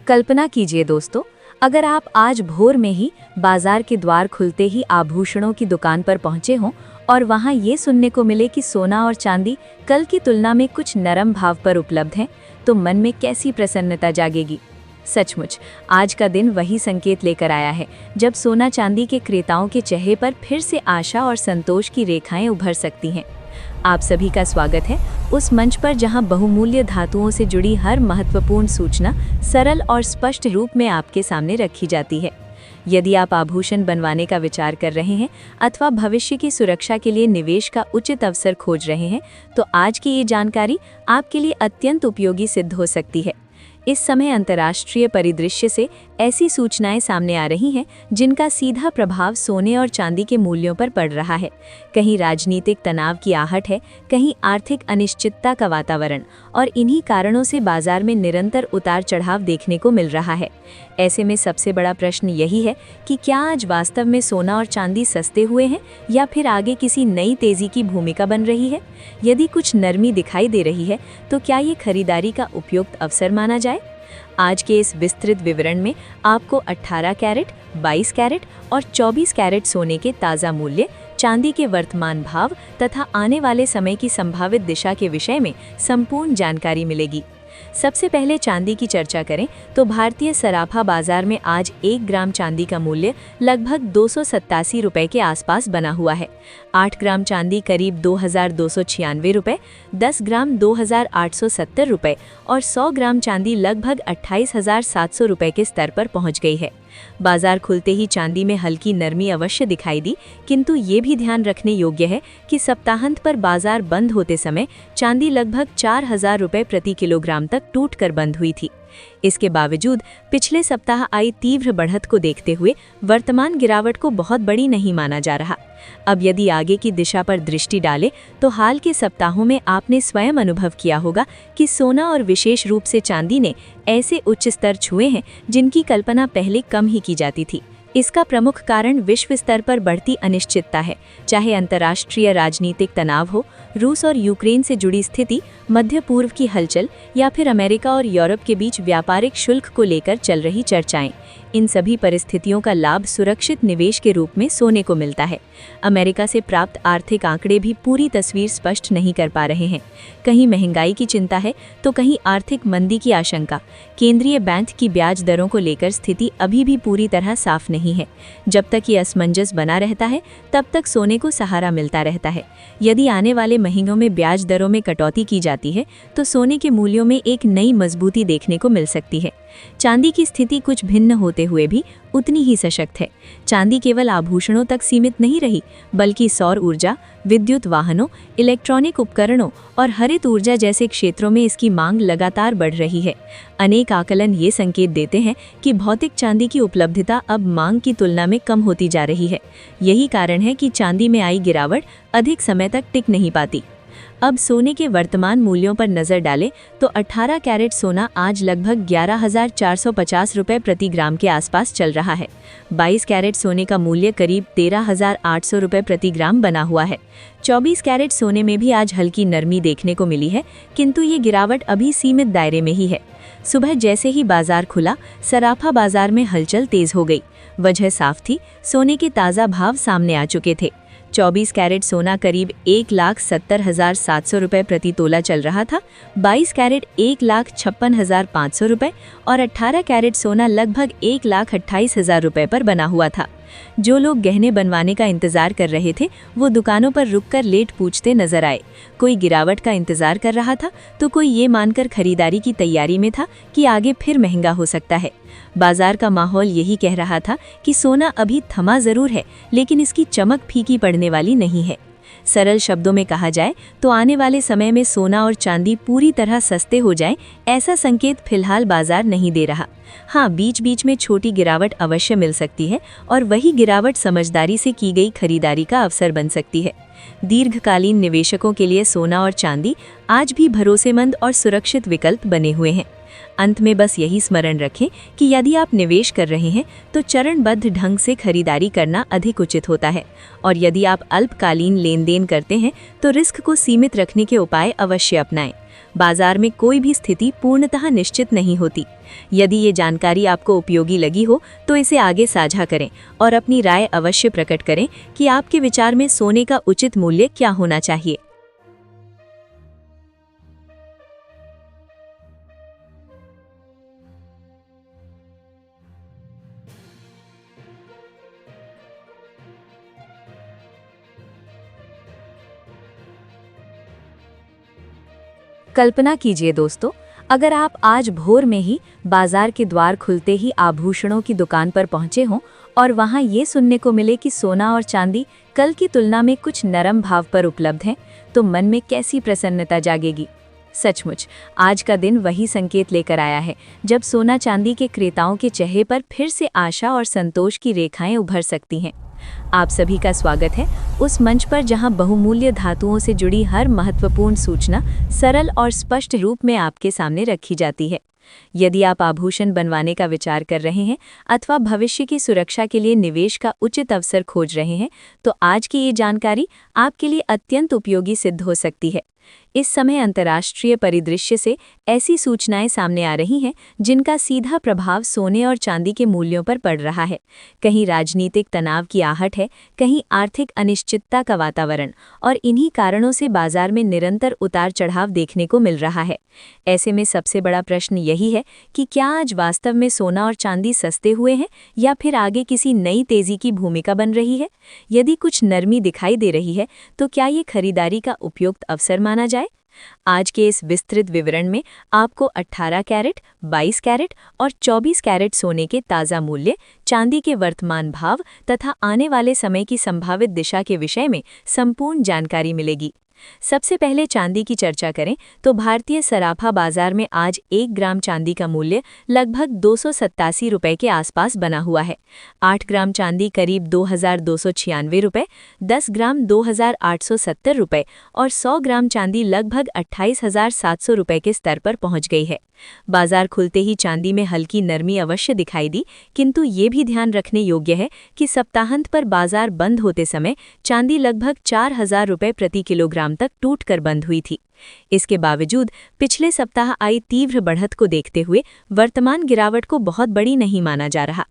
कल्पना कीजिए दोस्तों, अगर आप आज भोर में ही बाजार के द्वार खुलते ही आभूषणों की दुकान पर पहुंचे हों और वहां ये सुनने को मिले कि सोना और चांदी कल की तुलना में कुछ नरम भाव पर उपलब्ध हैं, तो मन में कैसी प्रसन्नता जागेगी। सचमुच आज का दिन वही संकेत लेकर आया है, जब सोना चांदी के क्रेताओं के चेहरे पर फिर से आशा और संतोष की रेखाएं उभर सकती हैं। आप सभी का स्वागत है उस मंच पर जहां बहुमूल्य धातुओं से जुड़ी हर महत्वपूर्ण सूचना सरल और स्पष्ट रूप में आपके सामने रखी जाती है। यदि आप आभूषण बनवाने का विचार कर रहे हैं अथवा भविष्य की सुरक्षा के लिए निवेश का उचित अवसर खोज रहे हैं, तो आज की ये जानकारी आपके लिए अत्यंत उपयोगी सिद्ध हो सकती है। इस समय अंतर्राष्ट्रीय परिदृश्य से ऐसी सूचनाएं सामने आ रही हैं जिनका सीधा प्रभाव सोने और चांदी के मूल्यों पर पड़ रहा है। कहीं राजनीतिक तनाव की आहट है, कहीं आर्थिक अनिश्चितता का वातावरण, और इन्हीं कारणों से बाजार में निरंतर उतार चढ़ाव देखने को मिल रहा है। ऐसे में सबसे बड़ा प्रश्न यही है कि क्या आज वास्तव में सोना और चांदी सस्ते हुए हैं या फिर आगे किसी नई तेजी की भूमिका बन रही है। यदि कुछ नरमी दिखाई दे रही है तो क्या ये खरीदारी का उपयुक्त अवसर माना जाए। आज के इस विस्तृत विवरण में आपको 18 कैरेट, 22 कैरेट और 24 कैरेट सोने के ताज़ा मूल्य, चांदी के वर्तमान भाव तथा आने वाले समय की संभावित दिशा के विषय में संपूर्ण जानकारी मिलेगी। सबसे पहले चांदी की चर्चा करें तो भारतीय सराफा बाजार में आज 1 ग्राम चांदी का मूल्य लगभग 287 रुपये के आसपास बना हुआ है। 8 ग्राम चांदी करीब 2296 रुपये, 10 ग्राम 2870 रुपये और 100 ग्राम चांदी लगभग 28,700 रुपये के स्तर पर पहुंच गई है। बाजार खुलते ही चांदी में हल्की नरमी अवश्य दिखाई दी, किंतु ये भी ध्यान रखने योग्य है कि सप्ताहांत पर बाजार बंद होते समय चांदी लगभग 4,000 रुपये प्रति किलोग्राम तक टूटकर बंद हुई थी। इसके बावजूद पिछले सप्ताह आई तीव्र बढ़त को देखते हुए वर्तमान गिरावट को बहुत बड़ी नहीं माना जा रहा। अब यदि आगे की दिशा पर दृष्टि डालें तो हाल के सप्ताहों में आपने स्वयं अनुभव किया होगा कि सोना और विशेष रूप से चांदी ने ऐसे उच्च स्तर छुए हैं जिनकी कल्पना पहले कम ही की जाती थी। इसका प्रमुख कारण विश्व स्तर पर बढ़ती अनिश्चितता है, चाहे अंतर्राष्ट्रीय राजनीतिक तनाव हो, रूस और यूक्रेन से जुड़ी स्थिति, मध्य पूर्व की हलचल या फिर अमेरिका और यूरोप के बीच व्यापारिक शुल्क को लेकर चल रही चर्चाएं। इन सभी परिस्थितियों का लाभ सुरक्षित निवेश के रूप में सोने को मिलता है। अमेरिका से प्राप्त आर्थिक आंकड़े भी पूरी तस्वीर स्पष्ट नहीं कर पा रहे हैं। कहीं महंगाई की चिंता है तो कहीं आर्थिक मंदी की आशंका। केंद्रीय बैंक की ब्याज दरों को लेकर स्थिति अभी भी पूरी तरह साफ नहीं है। जब तक ये असमंजस बना रहता है तब तक सोने को सहारा मिलता रहता है। यदि आने वाले महीनों में ब्याज दरों में कटौती की जाती है तो सोने के मूल्यों में एक नई मजबूती देखने को मिल सकती है। चांदी की स्थिति कुछ भिन्न होते हुए भी उतनी ही सशक्त है। चांदी केवल आभूषणों तक सीमित नहीं रही, बल्कि सौर ऊर्जा, विद्युत वाहनों, इलेक्ट्रॉनिक उपकरणों और हरित ऊर्जा जैसे क्षेत्रों में इसकी मांग लगातार बढ़ रही है। अनेक आकलन ये संकेत देते हैं कि भौतिक चांदी की उपलब्धता अब मांग की तुलना में कम होती जा रही है। यही कारण है कि चांदी में आई गिरावट अधिक समय तक टिक नहीं पाती। अब सोने के वर्तमान मूल्यों पर नजर डालें तो 18 कैरेट सोना आज लगभग 11,450 रुपये प्रति ग्राम के आसपास चल रहा है। 22 कैरेट सोने का मूल्य करीब 13,800 रुपये प्रति ग्राम बना हुआ है। 24 कैरेट सोने में भी आज हल्की नरमी देखने को मिली है, किंतु ये गिरावट अभी सीमित दायरे में ही है। सुबह जैसे ही बाजार खुला, सराफा बाजार में हलचल तेज हो गई। वजह साफ थी, सोने के ताज़ा भाव सामने आ चुके थे। 24 कैरेट सोना करीब 1,70,700 रुपये प्रति तोला चल रहा था, 22 कैरेट 1,56,500 रुपये और 18 कैरेट सोना लगभग 1,28,000 रुपये पर बना हुआ था। जो लोग गहने बनवाने का इंतजार कर रहे थे वो दुकानों पर रुककर लेट पूछते नजर आए। कोई गिरावट का इंतजार कर रहा था तो कोई ये मानकर खरीदारी की तैयारी में था कि आगे फिर महंगा हो सकता है। बाजार का माहौल यही कह रहा था कि सोना अभी थमा जरूर है, लेकिन इसकी चमक फीकी पड़ने वाली नहीं है। सरल शब्दों में कहा जाए तो आने वाले समय में सोना और चांदी पूरी तरह सस्ते हो जाएं, ऐसा संकेत फिलहाल बाजार नहीं दे रहा। हाँ, बीच बीच में छोटी गिरावट अवश्य मिल सकती है और वही गिरावट समझदारी से की गई खरीदारी का अवसर बन सकती है। दीर्घकालीन निवेशकों के लिए सोना और चांदी आज भी भरोसेमंद और सुरक्षित विकल्प बने हुए हैं। अंत में बस यही स्मरण रखें कि यदि आप निवेश कर रहे हैं तो चरणबद्ध ढंग से खरीदारी करना अधिक उचित होता है, और यदि आप अल्पकालीन लेन देन करते हैं तो रिस्क को सीमित रखने के उपाय अवश्य अपनाएं। बाजार में कोई भी स्थिति पूर्णतः निश्चित नहीं होती। यदि ये जानकारी आपको उपयोगी लगी हो तो इसे आगे साझा करें और अपनी राय अवश्य प्रकट करें कि आपके विचार में सोने का उचित मूल्य क्या होना चाहिए। कल्पना कीजिए दोस्तों, अगर आप आज भोर में ही बाजार के द्वार खुलते ही आभूषणों की दुकान पर पहुंचे हों और वहां ये सुनने को मिले कि सोना और चांदी कल की तुलना में कुछ नरम भाव पर उपलब्ध हैं, तो मन में कैसी प्रसन्नता जागेगी। सचमुच आज का दिन वही संकेत लेकर आया है जब सोना चांदी के क्रेताओं के चेहरे पर फिर से आशा और संतोष की रेखाएं उभर सकती हैं। आप सभी का स्वागत है उस मंच पर जहां बहुमूल्य धातुओं से जुड़ी हर महत्वपूर्ण सूचना सरल और स्पष्ट रूप में आपके सामने रखी जाती है। यदि आप आभूषण बनवाने का विचार कर रहे हैं अथवा भविष्य की सुरक्षा के लिए निवेश का उचित अवसर खोज रहे हैं, तो आज की ये जानकारी आपके लिए अत्यंत उपयोगी सिद्ध हो सकती है। इस समय अंतर्राष्ट्रीय परिदृश्य से ऐसी सूचनाएं सामने आ रही हैं जिनका सीधा प्रभाव सोने और चांदी के मूल्यों पर पड़ रहा है। कहीं राजनीतिक तनाव की आहट है, कहीं आर्थिक अनिश्चितता का वातावरण, और इन्हीं कारणों से बाजार में निरंतर उतार चढ़ाव देखने को मिल रहा है। ऐसे में सबसे बड़ा प्रश्न यही है कि क्या आज वास्तव में सोना और चांदी सस्ते हुए हैं या फिर आगे किसी नई तेजी की भूमिका बन रही है। यदि कुछ नरमी दिखाई दे रही है तो क्या ये खरीदारी का उपयुक्त अवसर माना जाए। आज के इस विस्तृत विवरण में आपको 18 कैरेट, 22 कैरेट और 24 कैरेट सोने के ताज़ा मूल्य, चांदी के वर्तमान भाव तथा आने वाले समय की संभावित दिशा के विषय में संपूर्ण जानकारी मिलेगी। सबसे पहले चांदी की चर्चा करें तो भारतीय सराफा बाजार में आज 1 ग्राम चांदी का मूल्य लगभग 287 रुपये के आसपास बना हुआ है। 8 ग्राम चांदी करीब 2296 रुपये, 10 ग्राम 2870 रुपये और 100 ग्राम चांदी लगभग 28,700 रुपये के स्तर पर पहुंच गई है। बाजार खुलते ही चांदी में हल्की नरमी अवश्य दिखाई दी, किंतु ये भी ध्यान रखने योग्य है कि सप्ताहांत पर बाजार बंद होते समय चांदी लगभग 4,000 रुपये प्रति किलोग्राम तक टूटकर बंद हुई थी। इसके बावजूद पिछले सप्ताह आई तीव्र बढ़त को देखते हुए वर्तमान गिरावट को बहुत बड़ी नहीं माना जा रहा।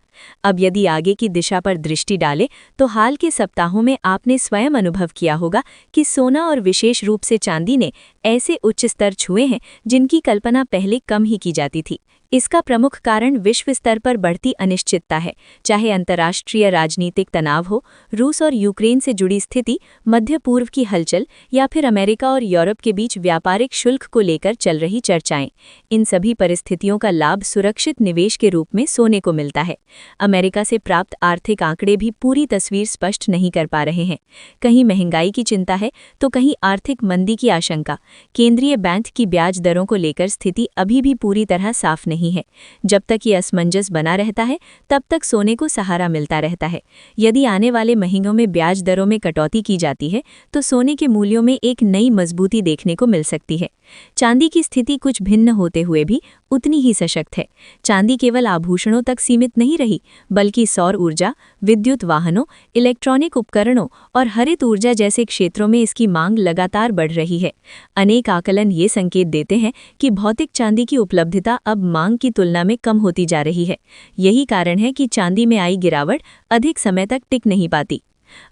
अब यदि आगे की दिशा पर दृष्टि डालें तो हाल के सप्ताहों में आपने स्वयं अनुभव किया होगा कि सोना और विशेष रूप से चांदी ने ऐसे उच्च स्तर छुए हैं जिनकी कल्पना पहले कम ही की जाती थी। इसका प्रमुख कारण विश्व स्तर पर बढ़ती अनिश्चितता है, चाहे अंतर्राष्ट्रीय राजनीतिक तनाव हो, रूस और यूक्रेन से जुड़ी स्थिति, मध्य पूर्व की हलचल या फिर अमेरिका और यूरोप के बीच व्यापारिक शुल्क को लेकर चल रही चर्चाएं। इन सभी परिस्थितियों का लाभ सुरक्षित निवेश के रूप में सोने को मिलता है। अमेरिका से प्राप्त आर्थिक आंकड़े भी पूरी तस्वीर स्पष्ट नहीं कर पा रहे हैं। कहीं महंगाई की चिंता है तो कहीं आर्थिक मंदी की आशंका। केंद्रीय बैंक की ब्याज दरों को लेकर स्थिति अभी भी पूरी तरह साफ नहीं है। जब तक ये असमंजस बना रहता है तब तक सोने को सहारा मिलता रहता है। यदि आने वाले महीनों में ब्याज दरों में कटौती की जाती है तो सोने के मूल्यों में एक नई मजबूती देखने को मिल सकती है। चांदी की स्थिति कुछ भिन्न होते हुए भी उतनी ही सशक्त है। चांदी केवल आभूषणों तक सीमित नहीं रही, बल्कि सौर ऊर्जा, विद्युत वाहनों, इलेक्ट्रॉनिक उपकरणों और हरित ऊर्जा जैसे क्षेत्रों में इसकी मांग लगातार बढ़ रही है। अनेक आकलन ये संकेत देते हैं कि भौतिक चांदी की उपलब्धता अब मांग की तुलना में कम होती जा रही है। यही कारण है कि चांदी में आई गिरावट अधिक समय तक टिक नहीं पाती।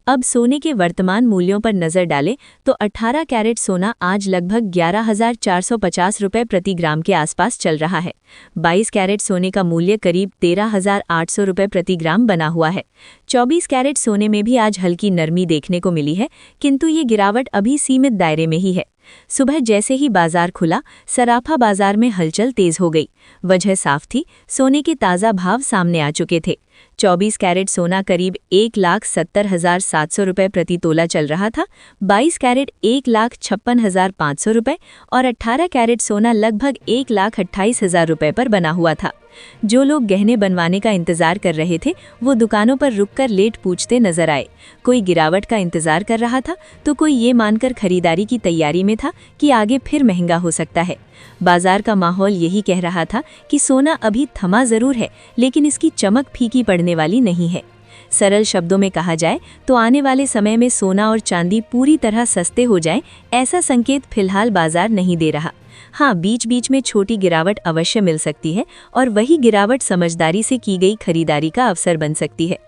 अब सोने के वर्तमान मूल्यों पर नजर डालें तो 18 कैरेट सोना आज लगभग 11,450 रुपये प्रति ग्राम के आसपास चल रहा है। 22 कैरेट सोने का मूल्य करीब 13,800 रुपये प्रति ग्राम बना हुआ है। 24 कैरेट सोने में भी आज हल्की नरमी देखने को मिली है, किंतु ये गिरावट अभी सीमित दायरे में ही है। सुबह जैसे ही बाजार खुला, सराफा बाजार में हलचल तेज हो गई। वजह साफ थी, सोने के ताज़ा भाव सामने आ चुके थे। 24 कैरेट सोना करीब 1,70,700 रुपये प्रति तोला चल रहा था, 22 कैरेट 1,56,500 रुपये और 18 कैरेट सोना लगभग 1,28,000 रुपये पर बना हुआ था। जो लोग गहने बनवाने का इंतजार कर रहे थे वो दुकानों पर रुककर लेट पूछते नजर आए। कोई गिरावट का इंतजार कर रहा था तो कोई ये मानकर खरीदारी की तैयारी में था कि आगे फिर महंगा हो सकता है। बाजार का माहौल यही कह रहा था कि सोना अभी थमा जरूर है, लेकिन इसकी चमक फीकी पड़ने वाली नहीं है। सरल शब्दों में कहा जाए तो आने वाले समय में सोना और चांदी पूरी तरह सस्ते हो जाएं, ऐसा संकेत फिलहाल बाजार नहीं दे रहा। हाँ, बीच बीच में छोटी गिरावट अवश्य मिल सकती है और वही गिरावट समझदारी से की गई खरीदारी का अवसर बन सकती है।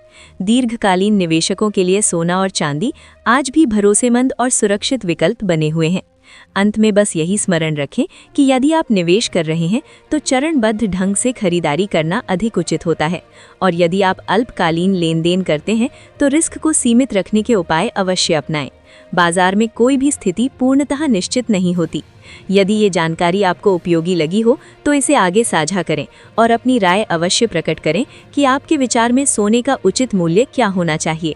दीर्घकालीन निवेशकों के लिए सोना और चांदी आज भी भरोसेमंद और सुरक्षित विकल्प बने हुए हैं। अंत में बस यही स्मरण रखें कि यदि आप निवेश कर रहे हैं तो चरणबद्ध ढंग से खरीदारी करना अधिक उचित होता है, और यदि आप अल्पकालीन लेन देन करते हैं तो रिस्क को सीमित रखने के उपाय अवश्य अपनाएं। बाजार में कोई भी स्थिति पूर्णतः निश्चित नहीं होती। यदि ये जानकारी आपको उपयोगी लगी हो तो इसे आगे साझा करें और अपनी राय अवश्य प्रकट करें कि आपके विचार में सोने का उचित मूल्य क्या होना चाहिए।